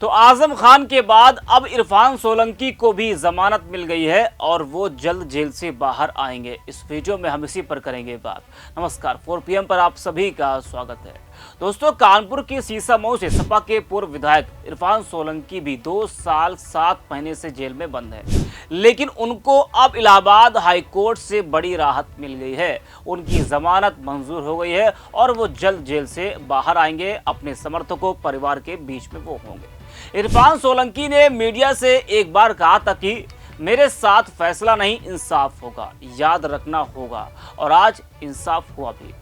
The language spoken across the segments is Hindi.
तो आजम खान के बाद अब इरफान सोलंकी को भी जमानत मिल गई है और वो जल्द जेल से बाहर आएंगे। इस वीडियो में हम इसी पर करेंगे बात। नमस्कार, 4 PM पर आप सभी का स्वागत है। दोस्तों, कानपुर की सीसामऊ से सपा के पूर्व विधायक इरफान सोलंकी भी 2 साल 7 महीने से जेल में बंद है, लेकिन उनको अब इलाहाबाद हाईकोर्ट से बड़ी राहत मिल गई है। उनकी जमानत मंजूर हो गई है और वो जल्द जेल से बाहर आएंगे। अपने समर्थकों, परिवार के बीच में वो होंगे। इरफान सोलंकी ने मीडिया से एक बार कहा था कि मेरे साथ फैसला नहीं, इंसाफ होगा, याद रखना होगा, और आज इंसाफ हुआ भी।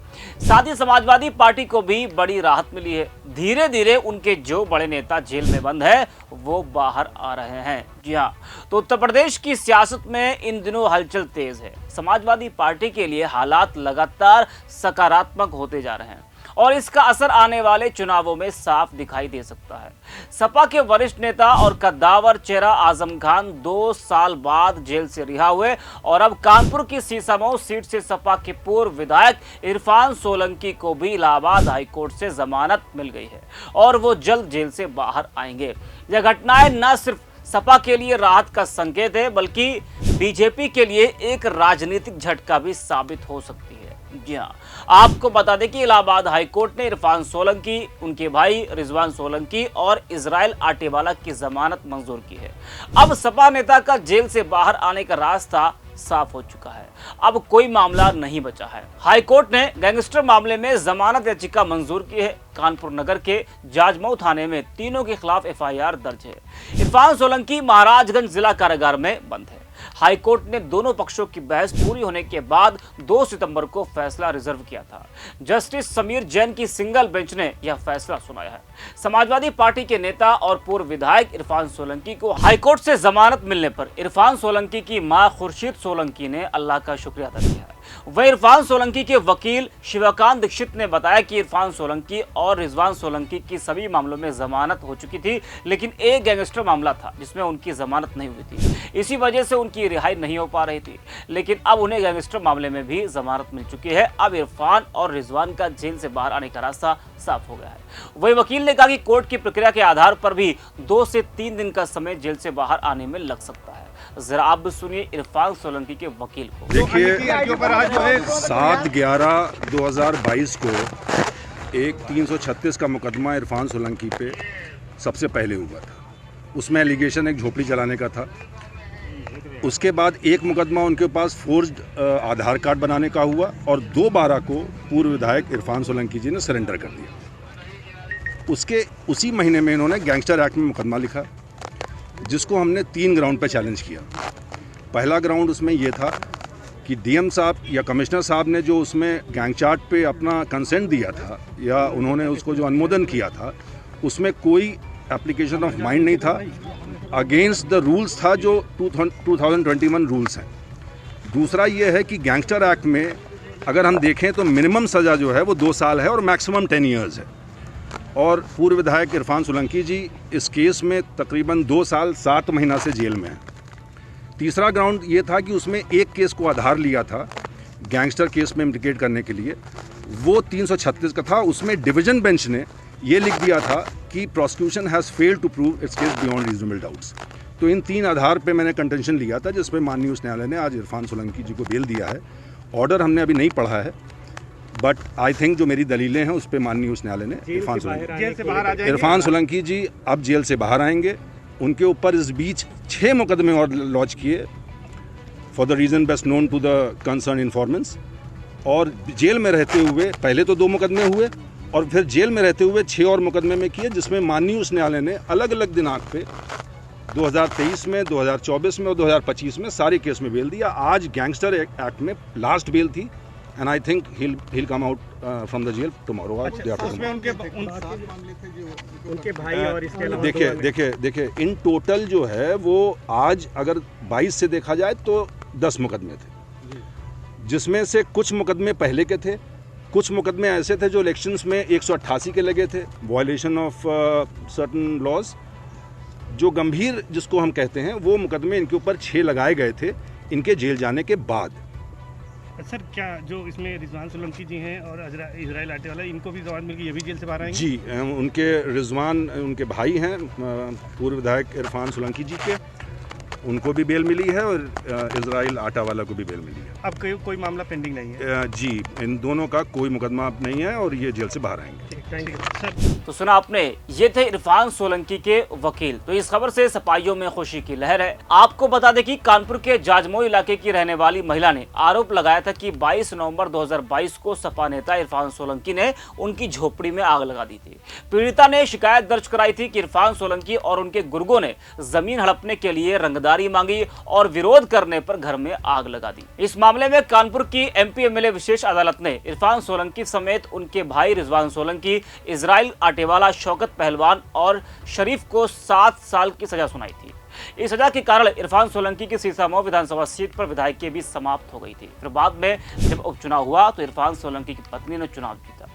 साथ ही समाजवादी पार्टी को भी बड़ी राहत मिली है। धीरे धीरे उनके जो बड़े नेता जेल में बंद है वो बाहर आ रहे हैं। जी हाँ, तो उत्तर प्रदेश की सियासत में इन दिनों हलचल तेज है। समाजवादी पार्टी के लिए हालात लगातार सकारात्मक होते जा रहे हैं और इसका असर आने वाले चुनावों में साफ दिखाई दे सकता है। सपा के वरिष्ठ नेता और कद्दावर चेहरा आजम खान 2 साल बाद जेल से रिहा हुए और अब कानपुर की सीसामऊ सीट से सपा के पूर्व विधायक इरफान सोलंकी को भी इलाहाबाद हाईकोर्ट से जमानत मिल गई है और वो जल्द जेल से बाहर आएंगे। यह घटनाएं न सिर्फ सपा के लिए राहत का संकेत है, बल्कि बीजेपी के लिए एक राजनीतिक झटका भी साबित हो सकती है। जी हाँ, आपको बता दें कि इलाहाबाद हाईकोर्ट ने इरफान सोलंकी, उनके भाई रिजवान सोलंकी और इजराइल आटेवाला की जमानत मंजूर की है। अब सपा नेता का जेल से बाहर आने का रास्ता साफ हो चुका है। अब कोई मामला नहीं बचा है। हाईकोर्ट ने गैंगस्टर मामले में जमानत याचिका मंजूर की है। कानपुर नगर के जाजमऊ थाने में तीनों के खिलाफ FIR दर्ज है। इरफान सोलंकी महाराजगंज जिला कारागार में बंद है। हाईकोर्ट ने दोनों पक्षों की बहस पूरी होने के बाद 2 सितंबर को फैसला रिजर्व किया था। जस्टिस समीर जैन की सिंगल बेंच ने यह फैसला सुनाया है। समाजवादी पार्टी के नेता और पूर्व विधायक इरफान सोलंकी को हाईकोर्ट से जमानत मिलने पर इरफान सोलंकी की मां खुर्शीद सोलंकी ने अल्लाह का शुक्रिया अदा किया है। वह इरफान सोलंकी के वकील शिवकांत दीक्षित ने बताया कि इरफान सोलंकी और रिजवान सोलंकी की सभी मामलों में जमानत हो चुकी थी, लेकिन एक गैंगस्टर मामला था जिसमें उनकी जमानत नहीं हुई थी। इसी वजह से उनकी रिहाई नहीं हो पा रही थी, लेकिन अब उन्हें गैंगस्टर मामले में भी जमानत मिल चुकी है। अब इरफान और रिजवान का जेल से बाहर आने का रास्ता साफ हो गया है। वही वकील ने कहा कि कोर्ट की प्रक्रिया के आधार पर भी 2 से 3 दिन का समय जेल से बाहर आने में लग सकता है। जरा आप सुनिए इरफान सोलंकी के वकील को। देखिए, 7/11/2022 को एक 336 का मुकदमा इरफान सोलंकी पे सबसे पहले हुआ था। उसमें एलिगेशन एक झोपड़ी चलाने का था। उसके बाद एक मुकदमा उनके पास फोर्ज्ड आधार कार्ड बनाने का हुआ और 2/12 को पूर्व विधायक इरफान सोलंकी जी ने सरेंडर कर दिया। उसी महीने में इन्होंने गैंगस्टर एक्ट में मुकदमा लिखा, जिसको हमने 3 ग्राउंड पे चैलेंज किया। पहला ग्राउंड उसमें यह था कि DM साहब या कमिश्नर साहब ने जो उसमें गैंग चार्ट पे अपना कंसेंट दिया था या उन्होंने उसको जो अनुमोदन किया था, उसमें कोई एप्लीकेशन ऑफ माइंड नहीं था, अगेंस्ट द रूल्स था जो 2021 रूल्स हैं। दूसरा ये है कि गैंगस्टर एक्ट में अगर हम देखें तो मिनिमम सज़ा जो है वो 2 साल है और मैक्सिमम 10 ईयर्स है। और पूर्व विधायक इरफान सोलंकी जी इस केस में तकरीबन 2 साल 7 महीना से जेल में हैं। तीसरा ग्राउंड ये था कि उसमें एक केस को आधार लिया था गैंगस्टर केस में इम्प्लिकेट करने के लिए, वो 336 का था। उसमें डिवीजन बेंच ने ये लिख दिया था कि prosecution has failed to prove its case beyond reasonable doubts. तो इन 3 आधार पे मैंने कंटेंशन लिया था, जिसपे माननीय उच्च न्यायालय ने आज इरफान सोलंकी जी को बेल दिया है। ऑर्डर हमने अभी नहीं पढ़ा है, बट आई थिंक जो मेरी दलीलें हैं उस पर माननीय उच्च न्यायालय ने इरफान सोलंकी जी अब जेल से बाहर आएंगे। उनके ऊपर इस बीच 6 मुकदमे और लॉन्च किए for the reason best known to the concern informants. और जेल में रहते हुए पहले तो 2 मुकदमे हुए और फिर जेल में रहते हुए 6 और मुकदमे में किए, जिसमें माननीय उच्च न्यायालय ने अलग अलग दिनांक पे 2023 में, 2024 में और 2025 में सारे केस में बेल दिया। आज गैंगस्टर एक्ट में लास्ट बेल थी and I think he'll come out from the jail tomorrow or day after tomorrow। उनके भाई और इसके अलावा देखिए इन टोटल जो है वो आज अगर 22 से देखा जाए तो 10 मुकदमे थे, जिसमें से कुछ मुकदमे पहले के थे, कुछ मुकदमे ऐसे थे जो इलेक्शंस में 188 के लगे थे, वायलेशन ऑफ सर्टन लॉज, जो गंभीर जिसको हम कहते हैं, वो मुकदमे इनके ऊपर 6 लगाए गए थे इनके जेल जाने के बाद। सर क्या जो इसमें रिजवान सोलंकी जी हैं और इजराइल आटेवाला इनको भी जमानत मिल गई, ये भी जेल से बाहर आएंगे? जी, उनके रिजवान उनके भाई हैं, पूर्व विधायक इरफान सोलंकी जी के, उनको भी बेल मिली है और इजराइल आटावाला को भी बेल मिली है। अब कोई मामला पेंडिंग नहीं है? जी, इन दोनों का कोई मुकदमा अब नहीं है और ये जेल से बाहर आएंगे। Thank you sir. तो सुना आपने, ये थे इरफान सोलंकी के वकील। तो इस खबर से सपाइयों में खुशी की लहर है। आपको बता दें कि कानपुर के जाजमऊ इलाके की रहने वाली महिला ने आरोप लगाया था कि 22 नवंबर 2022 को सपा नेता इरफान सोलंकी ने उनकी झोपड़ी में आग लगा दी थी। पीड़िता ने शिकायत दर्ज कराई थी कि इरफान सोलंकी और उनके गुर्गों ने जमीन हड़पने के लिए रंगदारी मांगी और विरोध करने पर घर में आग लगा दी। इस मामले में कानपुर की MP MLA विशेष अदालत ने इरफान सोलंकी समेत उनके भाई रिजवान सोलंकी, इजराइल आटेवाला, शौकत पहलवान और शरीफ को 7 साल की सजा सुनाई थी। इस सजा के कारण इरफान सोलंकी की सीसामऊ विधानसभा सीट पर विधायकी भी समाप्त हो गई थी। फिर बाद में जब उपचुनाव हुआ तो इरफान सोलंकी की पत्नी ने चुनाव जीता।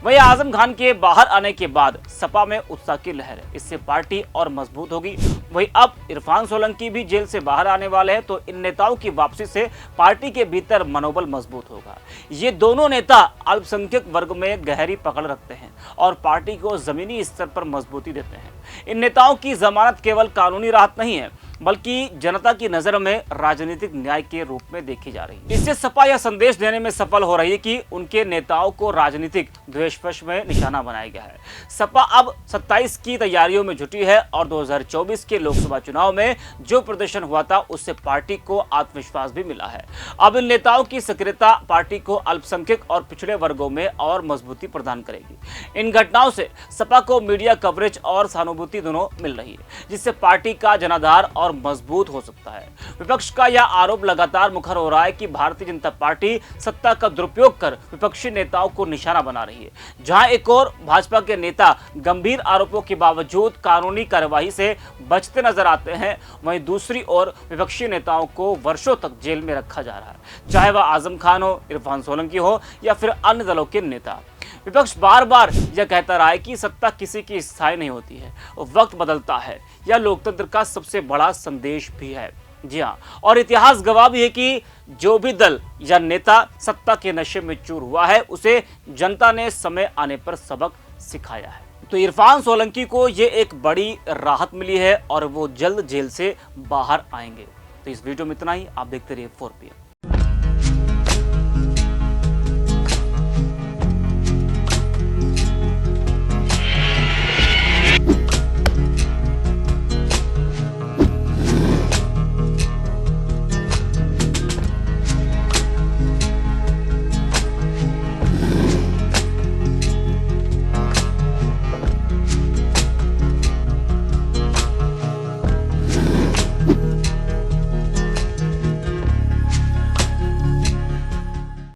वहीं आजम खान के बाहर आने के बाद सपा में उत्साह की लहर है, इससे पार्टी और मजबूत होगी। वहीं अब इरफान सोलंकी भी जेल से बाहर आने वाले हैं, तो इन नेताओं की वापसी से पार्टी के भीतर मनोबल मजबूत होगा। ये दोनों नेता अल्पसंख्यक वर्ग में गहरी पकड़ रखते हैं और पार्टी को जमीनी स्तर पर मजबूती देते हैं। इन नेताओं की जमानत केवल कानूनी राहत नहीं है, बल्कि जनता की नजर में राजनीतिक न्याय के रूप में देखी जा रही है। इससे सपा यह संदेश देने में सफल हो रही है कि उनके नेताओं को राजनीतिक द्वेषवश में निशाना बनाया गया है। सपा अब 27 की तैयारियों में जुटी है और 2024 के लोकसभा चुनाव में जो प्रदर्शन हुआ था उससे पार्टी को आत्मविश्वास भी मिला है। अब इन नेताओं की सक्रियता पार्टी को अल्पसंख्यक और पिछड़े वर्गों में और मजबूती प्रदान करेगी। इन घटनाओं से सपा को मीडिया कवरेज और सहानुभूति दोनों मिल रही है, जिससे पार्टी का जनाधार और मजबूत हो सकता है। विपक्ष का यह आरोप लगातार मुखर हो रहा है कि भारतीय जनता पार्टी सत्ता का दुरुपयोग कर विपक्षी नेताओं को निशाना बना रही है। जहां एक और भाजपा के नेता गंभीर आरोपों के बावजूद कानूनी कार्यवाही से बचते नजर आते हैं, वहीं दूसरी ओर विपक्षी नेताओं को वर्षों तक जेल में रखा जा रहा है, चाहे वह आजम खान हो, इरफान सोलंकी हो या फिर अन्य दलों के नेता। विपक्ष बार बार यह कहता रहा है कि सत्ता किसी की स्थायी नहीं होती है, वक्त बदलता है। यह लोकतंत्र का सबसे बड़ा संदेश भी है। जी हाँ, और इतिहास गवाह भी है कि जो भी दल या नेता सत्ता के नशे में चूर हुआ है, उसे जनता ने समय आने पर सबक सिखाया है। तो इरफान सोलंकी को ये एक बड़ी राहत मिली है और वो जल्द जेल से बाहर आएंगे। तो इस वीडियो में इतना ही। आप देखते रहिए 4PM।